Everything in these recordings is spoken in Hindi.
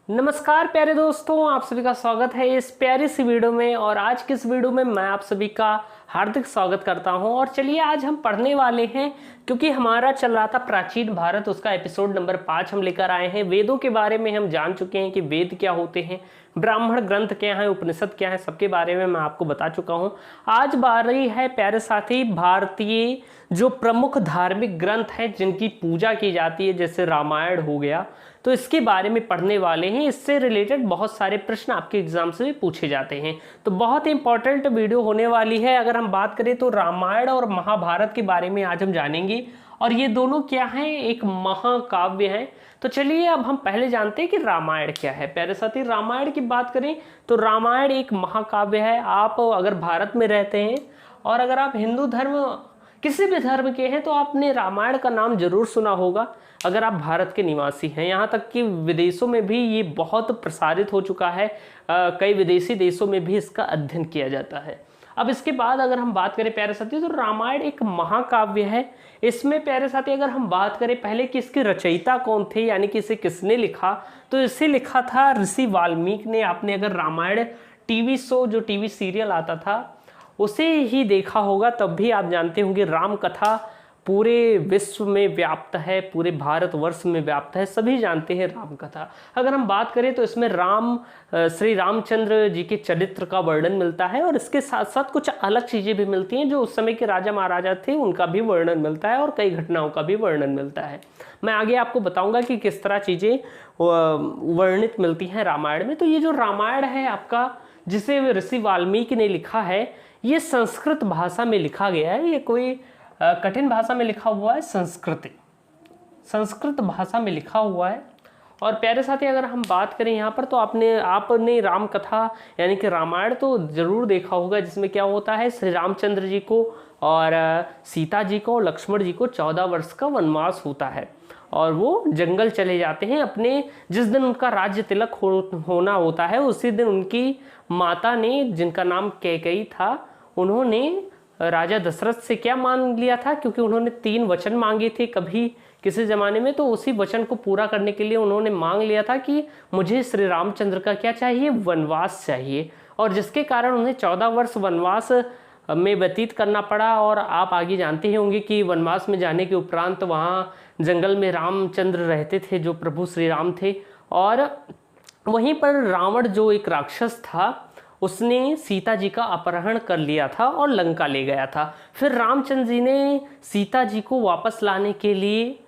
नमस्कार प्यारे दोस्तों, आप सभी का स्वागत है इस प्यारी सी वीडियो में। और आज की इस वीडियो में मैं आप सभी का हार्दिक स्वागत करता हूं। और चलिए आज हम पढ़ने वाले हैं, क्योंकि हमारा चल रहा था प्राचीन भारत, उसका एपिसोड नंबर 5 हम लेकर आए हैं। वेदों के बारे में हम जान चुके हैं कि वेद क्या होते हैं, ब्राह्मण ग्रंथ क्या है, उपनिषद क्या है, सबके बारे में मैं आपको बता चुका हूं। आज बारी है प्यारे साथी भारतीय जो प्रमुख धार्मिक ग्रंथ हैं जिनकी पूजा की जाती है, जैसे रामायण हो गया, तो इसके बारे में पढ़ने वाले हैं। इससे रिलेटेड बहुत सारे प्रश्न आपके एग्जाम से भी पूछे जाते हैं, तो बहुत ही इंपॉर्टेंट वीडियो होने वाली है। अगर हम बात करें तो रामायण और महाभारत के बारे में आज हम जानेंगे, और ये दोनों क्या हैं, एक महाकाव्य हैं। तो चलिए अब हम पहले जानते हैं कि रामायण क्या है। प्यारे साथी, रामायण की बात करें तो रामायण एक महाकाव्य है। आप अगर भारत में रहते हैं और अगर आप हिंदू धर्म किसी भी धर्म के हैं तो आपने रामायण का नाम जरूर सुना होगा, अगर आप भारत के निवासी हैं। यहाँ तक कि विदेशों में भी ये बहुत प्रसारित हो चुका है, कई विदेशी देशों में भी इसका अध्ययन किया जाता है। अब इसके बाद अगर हम बात करें प्यारे साथी, तो रामायण एक महाकाव्य है। इसमें प्यारे साथी अगर हम बात करें पहले कि इसके रचयिता कौन थे, यानी कि इसे किसने लिखा, तो इसे लिखा था ऋषि वाल्मीकि ने। आपने अगर रामायण टीवी शो, जो टीवी सीरियल आता था, उसे ही देखा होगा, तब भी आप जानते होंगे राम कथा पूरे विश्व में व्याप्त है, पूरे भारतवर्ष में व्याप्त है, सभी जानते हैं राम कथा। अगर हम बात करें तो इसमें श्री रामचंद्र जी के चरित्र का वर्णन मिलता है, और इसके साथ साथ कुछ अलग चीज़ें भी मिलती हैं, जो उस समय के राजा महाराजा थे उनका भी वर्णन मिलता है, और कई घटनाओं का भी वर्णन मिलता है। मैं आगे आपको बताऊंगा कि किस तरह चीज़ें वर्णित मिलती हैं रामायण में। तो ये जो रामायण है आपका, जिसे ऋषि वाल्मीकि ने लिखा है, ये संस्कृत भाषा में लिखा गया है। ये कोई कठिन भाषा में लिखा हुआ है, संस्कृत भाषा में लिखा हुआ है। और प्यारे साथी अगर हम बात करें यहाँ पर, तो आपने राम कथा यानी कि रामायण तो जरूर देखा होगा, जिसमें क्या होता है, श्री रामचंद्र जी को और सीता जी को, लक्ष्मण जी को 14 वर्ष का वनवास होता है, और वो जंगल चले जाते हैं। अपने जिस दिन उनका राज्य तिलक होना होता है, उसी दिन उनकी माता ने, जिनका नाम कैकेयी था, उन्होंने राजा दशरथ से क्या मांग लिया था, क्योंकि उन्होंने 3 वचन मांगे थे कभी किसी ज़माने में, तो उसी वचन को पूरा करने के लिए उन्होंने मांग लिया था कि मुझे श्री रामचंद्र का क्या चाहिए, वनवास चाहिए। और जिसके कारण उन्हें 14 वर्ष वनवास में व्यतीत करना पड़ा। और आप आगे जानते ही होंगे कि वनवास में जाने के उपरांत वहाँ जंगल में रामचंद्र रहते थे, जो प्रभु श्री राम थे। और वहीं पर रावण जो एक राक्षस था, उसने सीता जी का अपहरण कर लिया था और लंका ले गया था। फिर रामचंद्र जी ने सीता जी को वापस लाने के लिए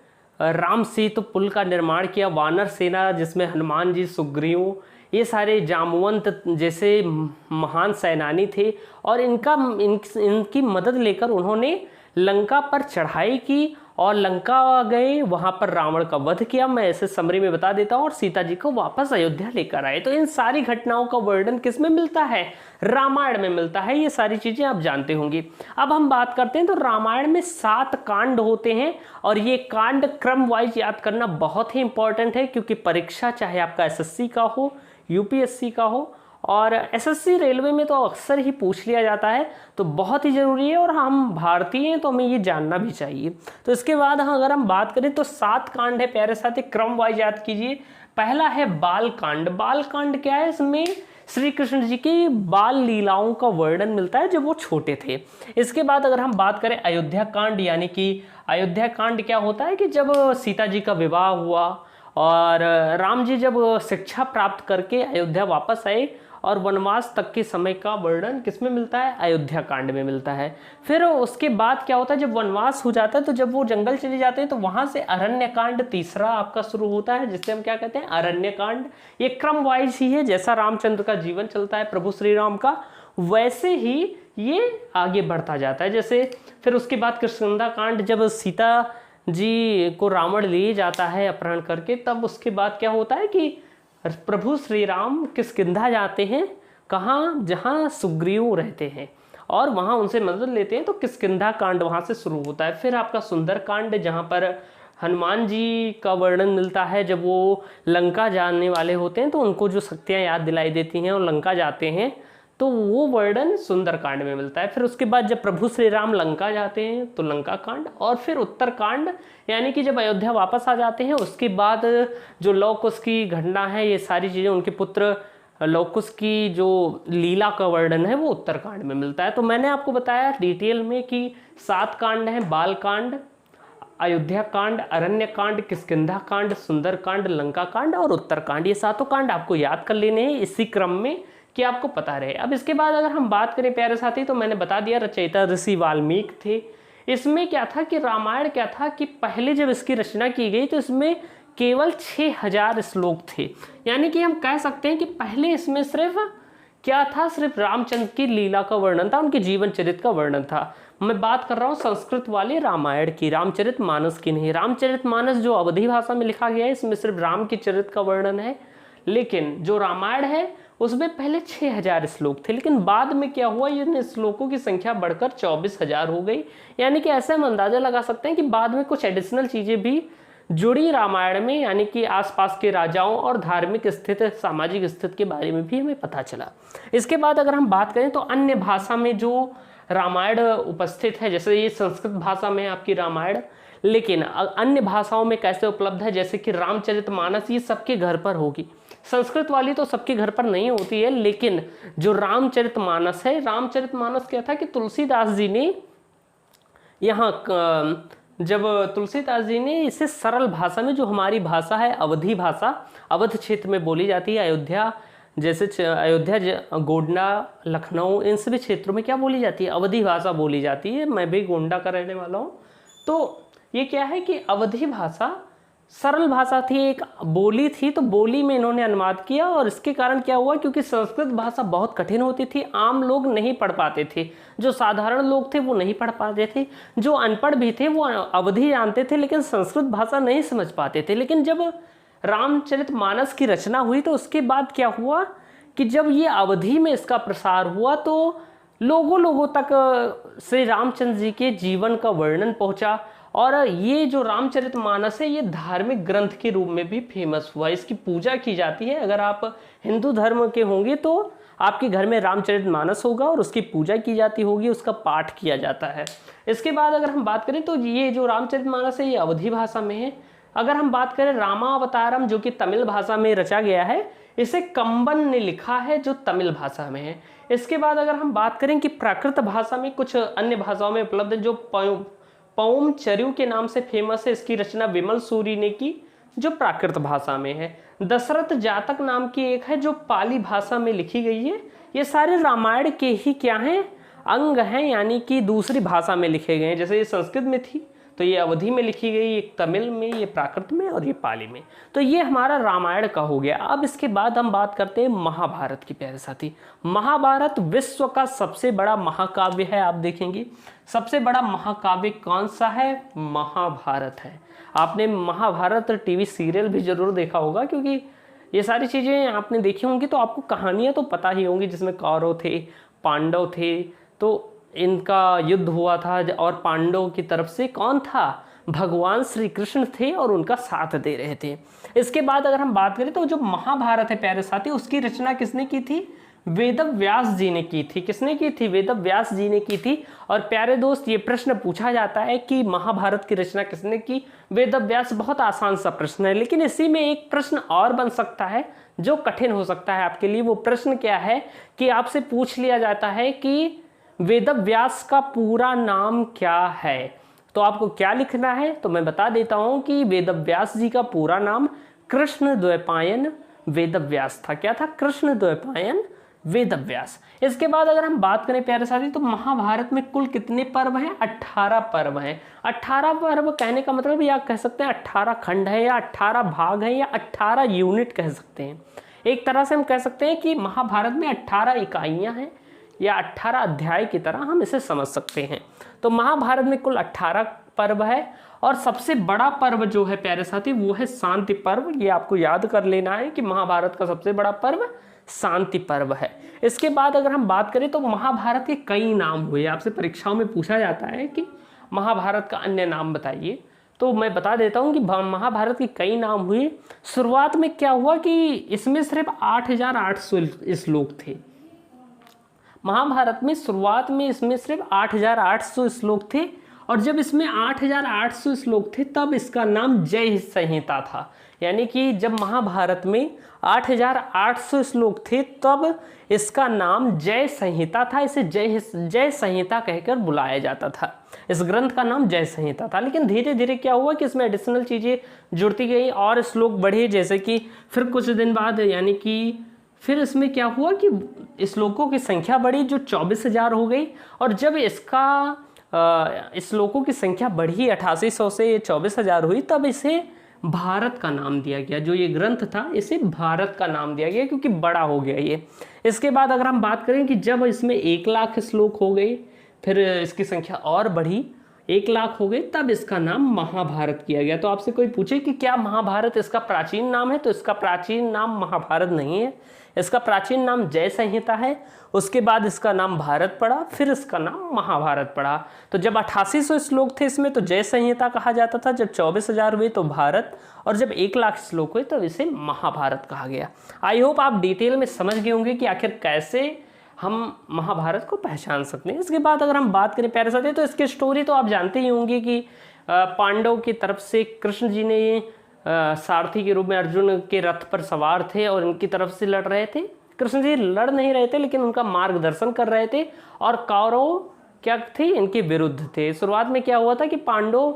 राम सेतु पुल का निर्माण किया। वानर सेना, जिसमें हनुमान जी, सुग्रीव, ये सारे जामवंत जैसे महान सेनानी थे, और इनकी मदद लेकर उन्होंने लंका पर चढ़ाई की और लंका गए, वहां पर रावण का वध किया। मैं ऐसे समरी में बता देता हूं, और सीता जी को वापस अयोध्या लेकर आए। तो इन सारी घटनाओं का वर्णन किस में मिलता है, रामायण में मिलता है। ये सारी चीजें आप जानते होंगे। अब हम बात करते हैं, तो रामायण में 7 कांड होते हैं, और ये कांड क्रम वाइज याद करना बहुत ही इंपॉर्टेंट है, क्योंकि परीक्षा चाहे आपका एसएससी का हो, यूपीएससी का हो, और एसएससी रेलवे में तो अक्सर ही पूछ लिया जाता है, तो बहुत ही ज़रूरी है। और हम भारतीय हैं तो हमें ये जानना भी चाहिए। तो इसके बाद अगर हम बात करें तो 7 कांड है प्यारे साथी, क्रम वाइज याद कीजिए। पहला है बाल कांड। बाल कांड क्या है, इसमें श्री कृष्ण जी की बाल लीलाओं का वर्णन मिलता है जब वो छोटे थे। इसके बाद अगर हम बात करें अयोध्या कांड, यानी कि अयोध्या कांड क्या होता है कि जब सीता जी का विवाह हुआ और राम जी जब शिक्षा प्राप्त करके अयोध्या वापस आए, और वनवास तक के समय का वर्णन किसमें मिलता है, अयोध्या कांड में मिलता है। फिर उसके बाद क्या होता है, जब वनवास हो जाता है, तो जब वो जंगल चले जाते हैं, तो वहां से अरण्य कांड तीसरा आपका शुरू होता है, जिससे हम क्या कहते हैं, अरण्य कांड। ये क्रम वाइज ही है, जैसा रामचंद्र का जीवन चलता है प्रभु श्री राम का, वैसे ही ये आगे बढ़ता जाता है। जैसे फिर उसके बाद किष्किंधा कांड, जब सीता जी को रावण ले जाता है अपहरण करके, तब उसके बाद क्या होता है कि प्रभु श्री राम किष्किंधा जाते हैं, कहाँ, जहाँ सुग्रीव रहते हैं, और वहाँ उनसे मदद लेते हैं। तो किष्किंधा कांड वहाँ से शुरू होता है। फिर आपका सुंदर कांड, जहाँ पर हनुमान जी का वर्णन मिलता है, जब वो लंका जाने वाले होते हैं, तो उनको जो शक्तियाँ याद दिलाई देती हैं और लंका जाते हैं, तो वो वर्णन सुंदरकांड में मिलता है। फिर उसके बाद जब प्रभु श्री राम लंका जाते हैं तो लंका कांड, और फिर उत्तरकांड यानी कि जब अयोध्या वापस आ जाते हैं उसके बाद जो लव कुश की घटना है, ये सारी चीज़ें, उनके पुत्र लव कुश की जो लीला का वर्णन है वो उत्तरकांड में मिलता है। तो मैंने आपको बताया डिटेल में कि 7 कांड हैं, बाल कांड, अयोध्या कांड, अरण्य कांड, किष्किंधा कांड, सुंदर कांड, लंका कांड और उत्तरकांड। ये 7 कांड आपको याद कर लेने हैं इसी क्रम में कि आपको पता रहे। अब इसके बाद अगर हम बात करें प्यारे साथी, तो मैंने बता दिया रचयिता ऋषि वाल्मीकि थे। इसमें क्या था कि रामायण क्या था कि पहले जब इसकी रचना की गई तो इसमें केवल 6000 श्लोक थे। यानी कि हम कह सकते हैं कि पहले इसमें सिर्फ क्या था, सिर्फ रामचंद्र की लीला का वर्णन था, उनके जीवन चरित्र का वर्णन था। मैं बात कर रहा हूँ संस्कृत वाले रामायण की, रामचरितमानस की नहीं। रामचरितमानस जो अवधी भाषा में लिखा गया है, इसमें सिर्फ राम के चरित्र का वर्णन है। लेकिन जो रामायण है उसमें पहले 6000 श्लोक थे, लेकिन बाद में क्या हुआ, इन श्लोकों की संख्या बढ़कर 24000 हो गई। यानी कि ऐसे हम अंदाजा लगा सकते हैं कि बाद में कुछ एडिशनल चीज़ें भी जुड़ी रामायण में, यानी कि आसपास के राजाओं और धार्मिक स्थिति, सामाजिक स्थिति के बारे में भी हमें पता चला। इसके बाद अगर हम बात करें तो अन्य भाषा में जो रामायण उपस्थित है, जैसे ये संस्कृत भाषा में आपकी रामायण, लेकिन अन्य भाषाओं में कैसे उपलब्ध है, जैसे कि रामचरितमानस, ये सबके घर पर होगी। संस्कृत वाली तो सबके घर पर नहीं होती है, लेकिन जो रामचरितमानस है, रामचरितमानस क्या था कि तुलसीदास जी ने यहाँ जब तुलसीदास जी ने इसे सरल भाषा में, जो हमारी भाषा है अवधी भाषा, अवध क्षेत्र में बोली जाती है, अयोध्या जैसे अयोध्या, गोंडा, लखनऊ, इन सभी क्षेत्रों में क्या बोली जाती है, अवधी भाषा बोली जाती है। मैं भी गोंडा का रहने वाला हूँ। तो ये क्या है कि अवधी भाषा सरल भाषा थी, एक बोली थी, तो बोली में इन्होंने अनुवाद किया। और इसके कारण क्या हुआ, क्योंकि संस्कृत भाषा बहुत कठिन होती थी, आम लोग नहीं पढ़ पाते थे, जो साधारण लोग थे वो नहीं पढ़ पाते थे, जो अनपढ़ भी थे वो अवधी जानते थे लेकिन संस्कृत भाषा नहीं समझ पाते थे। लेकिन जब रामचरितमानस की रचना हुई तो उसके बाद क्या हुआ कि जब ये अवधी में इसका प्रसार हुआ तो लोगों तक श्री रामचंद्र जी के जीवन का वर्णन पहुंचा। और ये जो रामचरितमानस है ये धार्मिक ग्रंथ के रूप में भी फेमस हुआ, इसकी पूजा की जाती है। अगर आप हिंदू धर्म के होंगे तो आपके घर में रामचरितमानस होगा और उसकी पूजा की जाती होगी, उसका पाठ किया जाता है। इसके बाद अगर हम बात करें तो ये जो रामचरितमानस है ये अवधी भाषा में है। अगर हम बात करें रामावतारम, जो कि तमिल भाषा में रचा गया है, इसे कंबन ने लिखा है, जो तमिल भाषा में है। इसके बाद अगर हम बात करें कि प्राकृत भाषा में, कुछ अन्य भाषाओं में उपलब्ध है, जो पौम चरयू के नाम से फेमस है, इसकी रचना विमल सूरी ने की, जो प्राकृत भाषा में है। दशरथ जातक नाम की एक है जो पाली भाषा में लिखी गई है। ये सारे रामायण के ही क्या हैं, अंग हैं, यानी कि दूसरी भाषा में लिखे गए हैं। जैसे ये संस्कृत में थी तो ये अवधी में लिखी गई, एक तमिल में, ये प्राकृत में और ये पाली में। तो ये हमारा रामायण का हो गया। अब इसके बाद हम बात करते हैं महाभारत की प्यारे साथी। महाभारत विश्व का सबसे बड़ा महाकाव्य है। आप देखेंगे सबसे बड़ा महाकाव्य कौन सा है, महाभारत है। आपने महाभारत टीवी सीरियल भी जरूर देखा होगा, क्योंकि ये सारी चीज़ें आपने देखी होंगी तो आपको कहानियाँ तो पता ही होंगी, जिसमें कौरव थे, पांडव थे, तो इनका युद्ध हुआ था और पांडवों की तरफ से कौन था, भगवान श्री कृष्ण थे और उनका साथ दे रहे थे। इसके बाद अगर हम बात करें तो जो महाभारत है प्यारे साथी, उसकी रचना किसने की थी, वेदव्यास जी ने की थी। किसने की थी, वेदव्यास जी ने की थी। और प्यारे दोस्त ये प्रश्न पूछा जाता है कि महाभारत की रचना किसने की, वेदव्यास। बहुत आसान सा प्रश्न है, लेकिन इसी में एक प्रश्न और बन सकता है जो कठिन हो सकता है आपके लिए। वो प्रश्न क्या है कि आपसे पूछ लिया जाता है कि वेदव्यास का पूरा नाम क्या है, तो आपको क्या लिखना है, तो मैं बता देता हूं कि वेदव्यास जी का पूरा नाम कृष्णद्वैपायन वेदव्यास था। क्या था, कृष्णद्वैपायन वेदव्यास। इसके बाद अगर हम बात करें प्यारे साथी तो महाभारत में कुल कितने पर्व हैं, 18 पर्व हैं। 18 पर्व कहने का मतलब या कह सकते हैं 18 खंड है, या 18 भाग है, या 18 यूनिट कह सकते हैं। एक तरह से हम कह सकते हैं कि महाभारत में 18 इकाइयां हैं, या 18 अध्याय की तरह हम इसे समझ सकते हैं। तो महाभारत में कुल 18 पर्व है। और सबसे बड़ा पर्व जो है प्यारे साथी वो है शांति पर्व। ये आपको याद कर लेना है कि महाभारत का सबसे बड़ा पर्व शांति पर्व है। इसके बाद अगर हम बात करें तो महाभारत के कई नाम हुए। आपसे परीक्षाओं में पूछा जाता है कि महाभारत का अन्य नाम बताइए, तो मैं बता देता हूँ कि महाभारत के कई नाम हुए। शुरुआत में क्या हुआ कि इसमें सिर्फ 8800 श्लोक थे। महाभारत में शुरुआत में इसमें सिर्फ 8,800 श्लोक थे, और जब इसमें 8,800 श्लोक थे तब इसका नाम जय संहिता था। यानी कि जब महाभारत में 8,800 श्लोक थे तब इसका नाम जय संहिता था। इसे जय संहिता कहकर बुलाया जाता था। इस ग्रंथ का नाम जय संहिता था। लेकिन धीरे धीरे क्या हुआ कि इसमें एडिशनल चीज़ें जुड़ती गई और श्लोक बढ़े, जैसे कि फिर कुछ दिन बाद यानी कि फिर इसमें क्या हुआ कि श्लोकों की संख्या बढ़ी जो 24,000 हो गई। और जब इसका श्लोकों की संख्या बढ़ी 8800 से 24,000 हुई, तब इसे भारत का नाम दिया गया। जो ये ग्रंथ था इसे भारत का नाम दिया गया क्योंकि बड़ा हो गया ये। इसके बाद अगर हम बात करें कि जब इसमें 1 लाख श्लोक हो गए, फिर इसकी संख्या और बढ़ी 1 लाख हो गई, तब इसका नाम महाभारत किया गया। तो आपसे कोई पूछे कि क्या महाभारत इसका प्राचीन नाम है, तो इसका प्राचीन नाम महाभारत नहीं है, इसका प्राचीन नाम जय संहिता है। उसके बाद इसका नाम भारत पड़ा, फिर इसका नाम महाभारत पड़ा। तो जब 8800 श्लोक थे इसमें तो जय संहिता कहा जाता था, जब 24,000 हुए तो भारत, और जब 1 लाख श्लोक हुए तो इसे महाभारत कहा गया। आई होप आप डिटेल में समझ गए होंगे कि आखिर कैसे हम महाभारत को पहचान सकते हैं। इसके बाद अगर हम बात करें प्यारे साथी, तो इसकी स्टोरी तो आप जानते ही होंगे कि पांडव की तरफ से कृष्ण जी ने सारथी के रूप में अर्जुन के रथ पर सवार थे और इनकी तरफ से लड़ रहे थे। कृष्ण जी लड़ नहीं रहे थे लेकिन उनका मार्गदर्शन कर रहे थे, और कौरव क्या थे, इनके विरुद्ध थे। शुरुआत में क्या हुआ था कि पांडव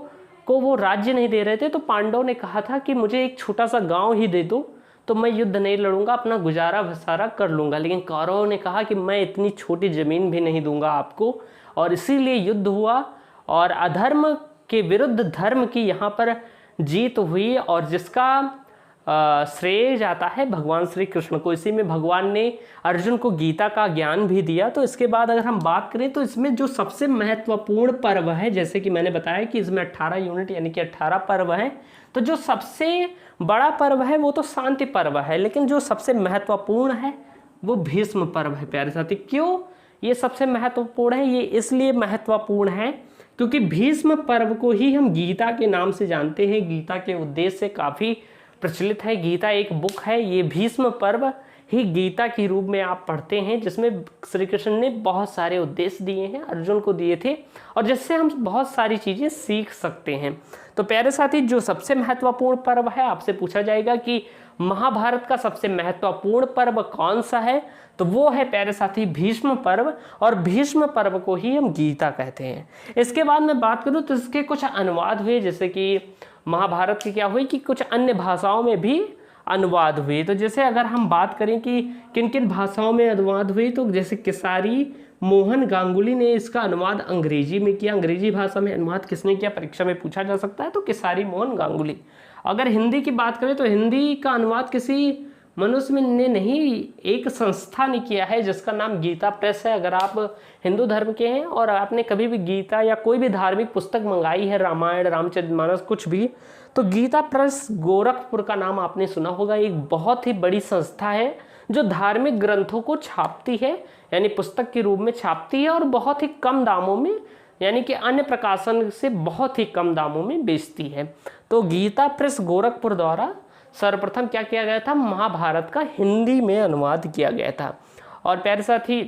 को वो राज्य नहीं दे रहे थे, तो पांडव ने कहा था कि मुझे एक छोटा सा गांव ही दे दो तो मैं युद्ध नहीं लड़ूंगा, अपना गुजारा भसारा कर लूंगा। लेकिन कौरव ने कहा कि मैं इतनी छोटी जमीन भी नहीं दूंगा आपको, और इसीलिए युद्ध हुआ और अधर्म के विरुद्ध धर्म की यहाँ पर जीत हुई, और जिसका श्रेय जाता है भगवान श्री कृष्ण को। इसी में भगवान ने अर्जुन को गीता का ज्ञान भी दिया। तो इसके बाद अगर हम बात करें तो इसमें जो सबसे महत्वपूर्ण पर्व है, जैसे कि मैंने बताया कि इसमें 18 यूनिट यानी कि 18 पर्व हैं, तो जो सबसे बड़ा पर्व है वो तो शांति पर्व है, लेकिन जो सबसे महत्वपूर्ण है वो भीष्म पर्व है प्यारे साथी। क्यों ये सबसे महत्वपूर्ण है? ये इसलिए महत्वपूर्ण है क्योंकि भीष्म पर्व को ही हम गीता के नाम से जानते हैं। गीता के उद्देश्य से काफ़ी प्रचलित है। गीता एक बुक है, ये भीष्म पर्व ही गीता के रूप में आप पढ़ते हैं, जिसमें श्री कृष्ण ने बहुत सारे उद्देश्य दिए हैं, अर्जुन को दिए थे, और जिससे हम बहुत सारी चीज़ें सीख सकते हैं। तो प्यारे साथी, जो सबसे महत्वपूर्ण पर्व है, आपसे पूछा जाएगा कि महाभारत का सबसे महत्वपूर्ण पर्व कौन सा है, तो वो है प्यारे साथी भीष्म पर्व, और भीष्म पर्व को ही हम गीता कहते हैं। इसके बाद मैं बात करूँ तो इसके कुछ अनुवाद हुए, जैसे कि महाभारत की क्या हुई कि कुछ अन्य भाषाओं में भी अनुवाद हुए। तो जैसे अगर हम बात करें कि किन किन भाषाओं में अनुवाद हुए, तो जैसे केसारी मोहन गांगुली ने इसका अनुवाद अंग्रेजी में किया। अंग्रेजी भाषा में अनुवाद किसने किया, परीक्षा में पूछा जा सकता है, तो केसारी मोहन गांगुली। अगर हिंदी की बात करें तो हिंदी का अनुवाद किसी मनुष्य ने नहीं, एक संस्था ने किया है जिसका नाम गीता प्रेस है। अगर आप हिंदू धर्म के हैं और आपने कभी भी गीता या कोई भी धार्मिक पुस्तक मंगाई है, रामायण, रामचरितमानस, कुछ भी, तो गीता प्रेस गोरखपुर का नाम आपने सुना होगा। एक बहुत ही बड़ी संस्था है जो धार्मिक ग्रंथों को छापती है, यानी पुस्तक के रूप में छापती है, और बहुत ही कम दामों में, यानी कि अन्य प्रकाशन से बहुत ही कम दामों में बेचती है। तो गीता प्रेस गोरखपुर द्वारा सर्वप्रथम क्या किया गया था, महाभारत का हिंदी में अनुवाद किया गया था। और प्यारे साथी,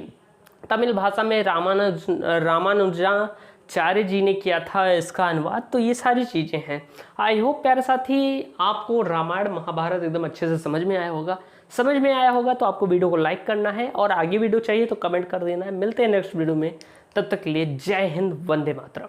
तमिल भाषा में रामानुजाचार्य जी ने किया था इसका अनुवाद। तो ये सारी चीज़ें हैं। आई होप प्यारे साथी आपको रामायण महाभारत एकदम अच्छे से समझ में आया होगा। समझ में आया होगा तो आपको वीडियो को लाइक करना है, और आगे वीडियो चाहिए तो कमेंट कर देना है। मिलते हैं नेक्स्ट वीडियो में, तब तक के लिए जय हिंद, वंदे मातरम।